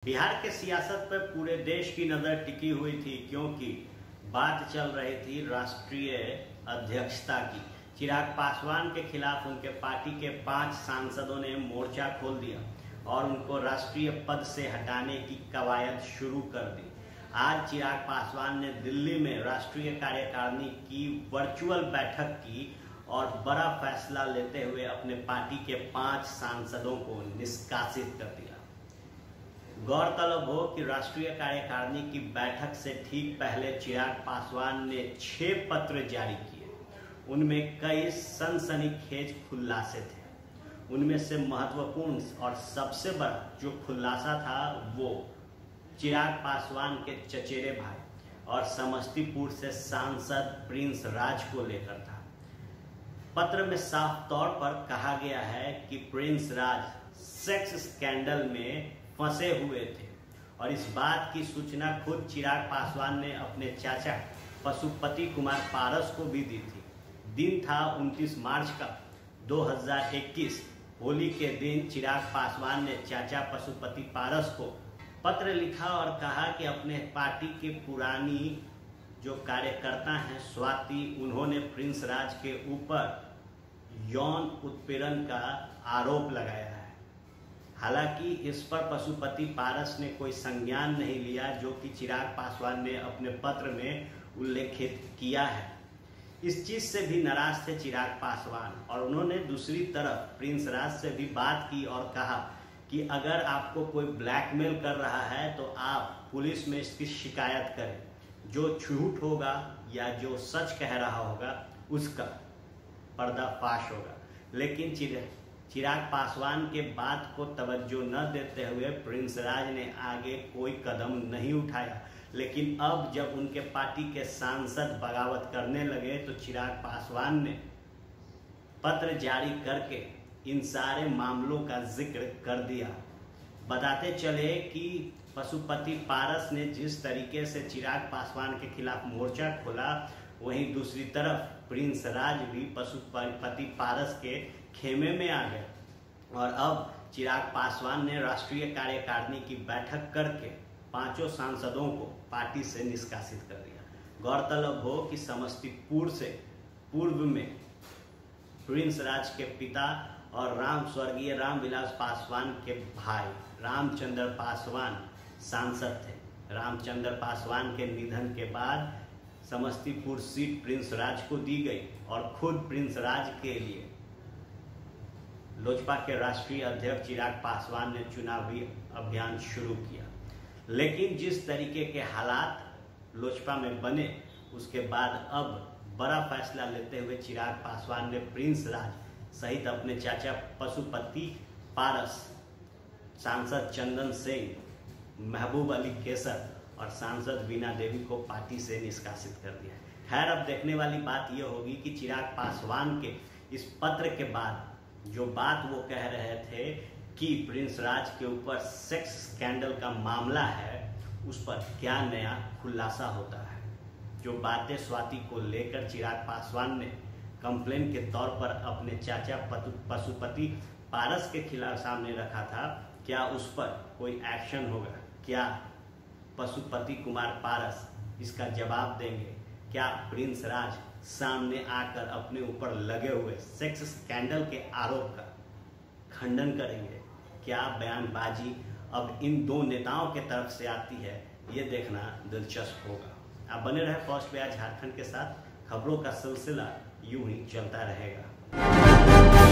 बिहार के सियासत पर पूरे देश की नजर टिकी हुई थी, क्योंकि बात चल रही थी राष्ट्रीय अध्यक्षता की। चिराग पासवान के खिलाफ उनके पार्टी के 5 सांसदों ने मोर्चा खोल दिया और उनको राष्ट्रीय पद से हटाने की कवायद शुरू कर दी। आज चिराग पासवान ने दिल्ली में राष्ट्रीय कार्यकारिणी की वर्चुअल बैठक की और बड़ा फैसला लेते हुए अपने पार्टी के 5 सांसदों को निष्कासित कर दिया। गौरतलब हो कि राष्ट्रीय कार्यकारिणी की बैठक से ठीक पहले चिराग पासवान ने 6 पत्र जारी किए। उनमें कई सनसनीखेज खुलासे थे। उनमें से महत्वपूर्ण और सबसे बड़ा जो खुलासा था वो चिराग पासवान के चचेरे भाई और समस्तीपुर से सांसद प्रिंस राज को लेकर था। पत्र में साफ तौर पर कहा गया है कि प्रिंस राज सेक्स स्कैंडल में फंसे हुए थे और इस बात की सूचना खुद चिराग पासवान ने अपने चाचा पशुपति कुमार पारस को भी दी थी। दिन था 29 मार्च का 2021। होली के दिन चिराग पासवान ने चाचा पशुपति पारस को पत्र लिखा और कहा कि अपने पार्टी के पुरानी जो कार्यकर्ता हैं स्वाति, उन्होंने प्रिंस राज के ऊपर यौन उत्पीड़न का आरोप लगाया है। हालांकि इस पर पशुपति पारस ने कोई संज्ञान नहीं लिया, जो कि चिराग पासवान ने अपने पत्र में उल्लेखित किया है। इस चीज से भी नाराज थे चिराग पासवान और उन्होंने दूसरी तरफ प्रिंस राज से भी बात की और कहा कि अगर आपको कोई ब्लैकमेल कर रहा है तो आप पुलिस में इसकी शिकायत करें। जो झूठ होगा या जो सच कह रहा होगा उसका पर्दाफाश होगा। लेकिन चिराग पासवान के बात को तवज्जो न देते हुए प्रिंस राज ने आगे कोई कदम नहीं उठाया। लेकिन अब जब उनके पार्टी के सांसद बगावत करने लगे तो चिराग पासवान ने पत्र जारी करके इन सारे मामलों का जिक्र कर दिया। बताते चले कि पशुपति पारस ने जिस तरीके से चिराग पासवान के खिलाफ मोर्चा खोला, वहीं दूसरी तरफ प्रिंस राज भी पशुपति पारस के खेमे में आ गए और अब चिराग पासवान ने राष्ट्रीय कार्यकारिणी की बैठक करके 5 सांसदों को पार्टी से निष्कासित कर दिया। गौरतलब हो कि समस्तीपुर से पूर्व में प्रिंस राज के पिता और स्वर्गीय रामविलास पासवान के भाई रामचंद्र पासवान सांसद थे। रामचंद्र पासवान के निधन के बाद समस्तीपुर सीट प्रिंस राज को दी गई और खुद प्रिंस राज के लिए लोजपा के राष्ट्रीय अध्यक्ष चिराग पासवान ने चुनावी अभियान शुरू किया। लेकिन जिस तरीके के हालात लोजपा में बने, उसके बाद अब बड़ा फैसला लेते हुए चिराग पासवान ने प्रिंस राज सहित अपने चाचा पशुपति पारस, सांसद चंदन सिंह, महबूब अली केसर और सांसद वीणा देवी को पार्टी से निष्कासित कर दिया। खैर, अब देखने वाली बात यह होगी कि चिराग पासवान के इस पत्र के बाद जो बात वो कह रहे थे कि प्रिंस राज के ऊपर सेक्स स्कैंडल का मामला है, उस पर क्या नया खुलासा होता है। जो बातें स्वाति को लेकर चिराग पासवान ने कंप्लेन के तौर पर अपने चाचा पशुपति पारस के खिलाफ सामने रखा था, क्या उस पर कोई एक्शन होगा? क्या पशुपति कुमार पारस इसका जवाब देंगे? क्या प्रिंस राज सामने आकर अपने ऊपर लगे हुए सेक्स स्कैंडल के आरोप का खंडन करेंगे? क्या बयानबाजी अब इन 2 नेताओं के तरफ से आती है, ये देखना दिलचस्प होगा। आप बने रहे फर्स्ट पेज झारखंड के साथ। खबरों का सिलसिला यूं ही चलता रहेगा।